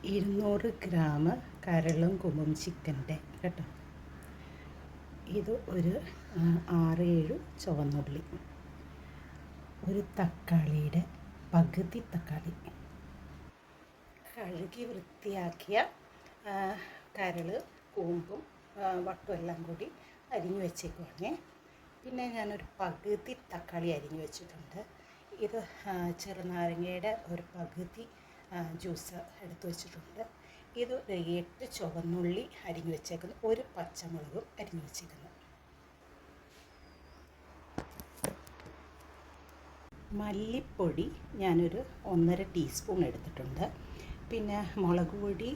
200 gram കരളും കുമ്പും ചിക്കൻ്റെ കേട്ടോ. ഇത് ഒരു 6-7 ചുവന്നുള്ളി, ഒരു തക്കാളിയുടെ പകുതി തക്കാളി, കഴുകി വൃത്തിയാക്കിയ കരൾ കൂമ്പും വട്ടും എല്ലാം കൂടി അരിഞ്ഞു വെച്ചേക്കുവാണേ. പിന്നെ ഞാനൊരു പകുതി തക്കാളി അരിഞ്ഞു വെച്ചിട്ടുണ്ട്. ഇത് ചെറുനാരങ്ങയുടെ ഒരു പകുതി ജ്യൂസ് എടുത്ത് വെച്ചിട്ടുണ്ട്. ഇത് 8 ചുവന്നുള്ളി അരിഞ്ഞു വെച്ചേക്കുന്നു, ഒരു പച്ചമുളകും അരിഞ്ഞു വെച്ചേക്കുന്നു. മല്ലിപ്പൊടി ഞാനൊരു 1.5 ടീസ്പൂൺ എടുത്തിട്ടുണ്ട്. പിന്നെ മുളക് പൊടി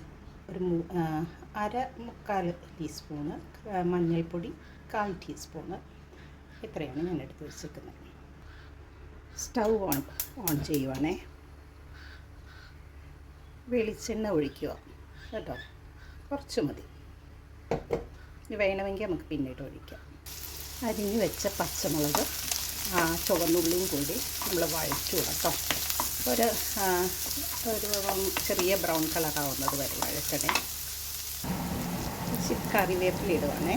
ഒരു 1/4 ടീസ്പൂണ്, മഞ്ഞൾപ്പൊടി 1/4 ടീസ്പൂണ്, ഇത്രയാണ് ഞാൻ എടുത്ത് വെച്ചേക്കുന്നത്. സ്റ്റൗ ഓൺ ചെയ്യുവാണേ. വെളിച്ചെണ്ണ ഒഴിക്കുക കേട്ടോ, കുറച്ച് മതി. വേണമെങ്കിൽ നമുക്ക് പിന്നീട് ഒഴിക്കാം. അരിഞ്ഞ് വെച്ച പച്ചമുളക് ചുവന്നുള്ളിയും കൂടി നമ്മൾ വഴറ്റി കേട്ടോ. ഒരു ചെറിയ ബ്രൗൺ കളറാവുന്നത് വരെ വഴറ്റണേ. ഇച്ചിരി കറിവേപ്പില ഇടുവാണേ.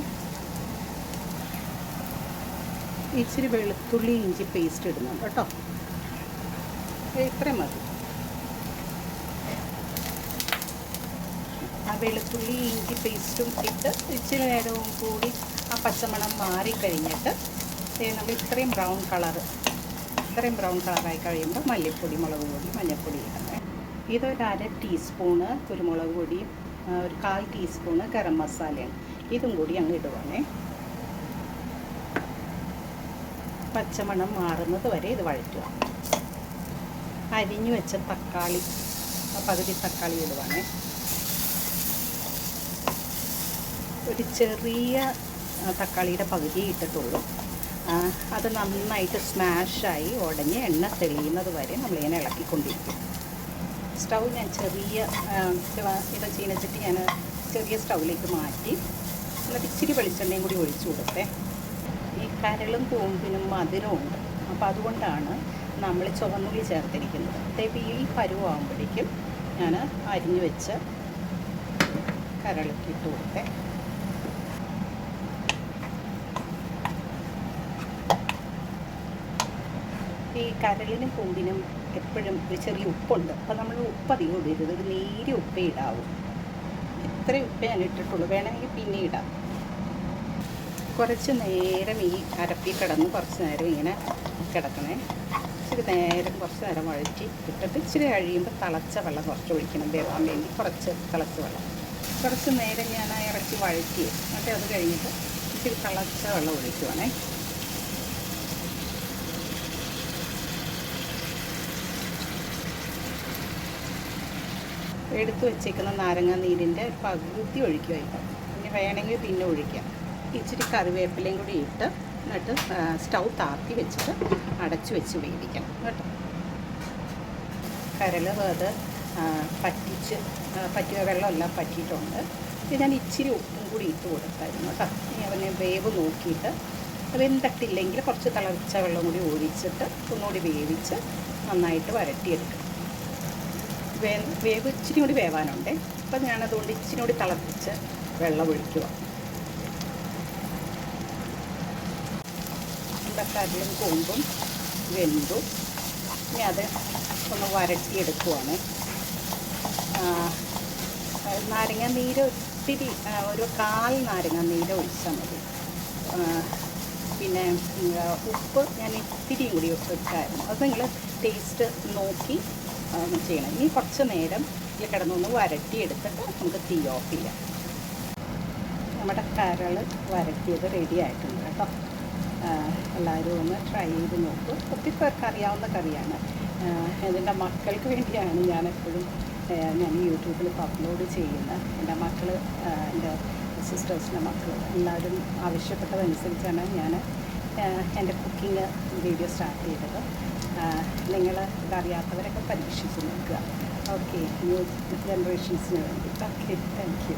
ഇച്ചിരി വെളുത്തുള്ളി ഇഞ്ചി പേസ്റ്റ് ഇടുന്നുണ്ട് കേട്ടോ. ഇത്രയും മതി. ആ വെളുത്തുള്ളി ഇഞ്ചി പേസ്റ്റും ഇട്ട് ഇച്ചിരി നേരവും കൂടി ആ പച്ചമണം മാറിക്കഴിഞ്ഞിട്ട് നമ്മൾ ഇത്രയും ബ്രൗൺ കളറായി കഴിയുമ്പോൾ മല്ലിപ്പൊടി, മുളക് പൊടി, മഞ്ഞൾപ്പൊടി ഇടണേ. ഇതൊരു 1/2 ടീസ്പൂണ് കുരുമുളക് പൊടിയും ഒരു 1/4 ടീസ്പൂണ് ഗരം മസാലയാണ്. ഇതും കൂടി അങ്ങ് ഇടുവാണേ. പച്ചമണം മാറുന്നത് വരെ ഇത് വഴറ്റുക. അരിഞ്ഞു വെച്ച തക്കാളി, പകുതി തക്കാളി ഇടുവാണേ. ഒരു ചെറിയ തക്കാളിയുടെ പകുതി ഇട്ടിട്ടുള്ളൂ. അത് നന്നായിട്ട് സ്മാഷായി ഉടഞ്ഞ് എണ്ണ തെളിയുന്നത് വരെ നമ്മളിങ്ങനെ ഇളക്കിക്കൊണ്ടിരിക്കും. സ്റ്റൗ ഞാൻ ഇത് ചീനച്ചട്ടി ഞാൻ ചെറിയ സ്റ്റൗവിലേക്ക് മാറ്റി എന്നിട്ട് ഇച്ചിരി വെളിച്ചെണ്ണയും കൂടി ഒഴിച്ചു കൊടുത്തേ. ഈ കരളും കൂമ്പിനും മധുരമുണ്ട്, അപ്പോൾ അതുകൊണ്ടാണ് നമ്മൾ ചുവന്നുള്ളി ചേർത്തിരിക്കുന്നത്. ഈ പരുവാകുമ്പോഴേക്കും ഞാൻ അരിഞ്ഞു വെച്ച് കരളൊക്കെ ഇട്ട് കൊടുത്തേ. ഈ കരളിനും കൂമ്പിനും എപ്പോഴും ഒരു ചെറിയ ഉപ്പുണ്ട്. അപ്പോൾ നമ്മൾ ഉപ്പ് അധികം ഇടരുത്, ഒരു നേരിയ ഉപ്പേ ഇടാവൂ. ഇത്രയും ഉപ്പേ ഞാൻ ഇട്ടിട്ടുള്ളൂ, വേണമെങ്കിൽ പിന്നെ ഇടാം. കുറച്ച് നേരം ഈ അരപ്പിൽ കിടന്ന് കുറച്ച് നേരം ഇങ്ങനെ കിടക്കണേ. കുറച്ച് നേരം വഴറ്റി ഇട്ടിട്ട് ഇച്ചിരി കഴിയുമ്പോൾ തിളച്ച വെള്ളം കുറച്ച് ഒഴിക്കണം, വേവാൻ വേണ്ടി കുറച്ച് തിളച്ച വെള്ളം. കുറച്ച് നേരം ഞാൻ ആ ഇറച്ചി വഴറ്റി എന്നിട്ട് അത് കഴിഞ്ഞിട്ട് ഇച്ചിരി തിളച്ച വെള്ളം ഒഴിക്കുവാണേ. എടുത്തു വെച്ചേക്കുന്ന നാരങ്ങ നീരിൻ്റെ പകുതി ഒഴിക്കുക. പിന്നെ വേണമെങ്കിൽ പിന്നെ ഒഴിക്കാം. ഇച്ചിരി കറിവേപ്പിലയും കൂടി ഇട്ട് എന്നിട്ട് സ്റ്റൗ താത്തി വെച്ചിട്ട് അടച്ചു വെച്ച് വേവിക്കണം കേട്ടോ. കരൾ അത് പറ്റിയ വെള്ളമെല്ലാം പറ്റിയിട്ടുണ്ട്. ഇത് ഞാൻ ഇച്ചിരി ഉപ്പും കൂടി ഇട്ട് കൊടുത്തായിരുന്നു കേട്ടോ. ഇനി അവനെ വേവ് നോക്കിയിട്ട് വെന്തിട്ടില്ലെങ്കിൽ കുറച്ച് തിളച്ച വെള്ളം കൂടി ഒഴിച്ചിട്ട് ഒന്നുകൂടി വേവിച്ച് നന്നായിട്ട് വരട്ടിയെടുക്കണം. വേവ് ഇച്ചിരി കൂടി വേവാനുണ്ട്. അപ്പം ഞാനതുകൊണ്ട് ഇച്ചിരി കൂടി തിളപ്പിച്ച് വെള്ളം ഒഴിക്കുക. നമ്മുടെ കരളും കൂമ്പും വെന്തു. ഇനി അത് ഒന്ന് വരട്ടിയെടുക്കുവാണ്. നാരങ്ങ നീര് ഒത്തിരി, ഒരു 1/4 നാരങ്ങ നീര് ഒഴിച്ചാൽ മതി. പിന്നെ ഉപ്പ് ഞാൻ ഇത്തിരി കൂടി ഇട്ടായിരുന്നു. അത് നിങ്ങൾ ടേസ്റ്റ് നോക്കി ചെയ്യണം. ഇനി കുറച്ച് നേരം ഇതിൽ കിടന്നൊന്ന് വരട്ടിയെടുത്തിട്ട് നമുക്ക് തീ ഓഫ് ചെയ്യാം. നമ്മുടെ കരൾ വരട്ടിയത് റെഡി ആയിട്ടുണ്ട് കേട്ടോ. എല്ലാവരും ഒന്ന് ട്രൈ ചെയ്ത് നോക്കും. ഒത്തിരി പേർക്ക് അറിയാവുന്ന കറിയാണ്. എൻ്റെ മക്കൾക്ക് വേണ്ടിയാണ് ഞാനെപ്പോഴും ഞാൻ യൂട്യൂബിൽ അപ്ലോഡ് ചെയ്യുന്നത്. എൻ്റെ മക്കൾ, എൻ്റെ സിസ്റ്റേഴ്സിൻ്റെ മക്കൾ എല്ലാവരും ആവശ്യപ്പെട്ടതനുസരിച്ചാണ് ഞാൻ എൻ്റെ കുക്കിംഗ് വീഡിയോ സ്റ്റാർട്ട് ചെയ്തത്. നിങ്ങൾ ഇതറിയാത്തവരൊക്കെ പരീക്ഷിച്ച് നോക്കുക. ഓക്കെ, ന്യൂ ജനറേഷൻസിന് വേണ്ടി. Okay, thank you.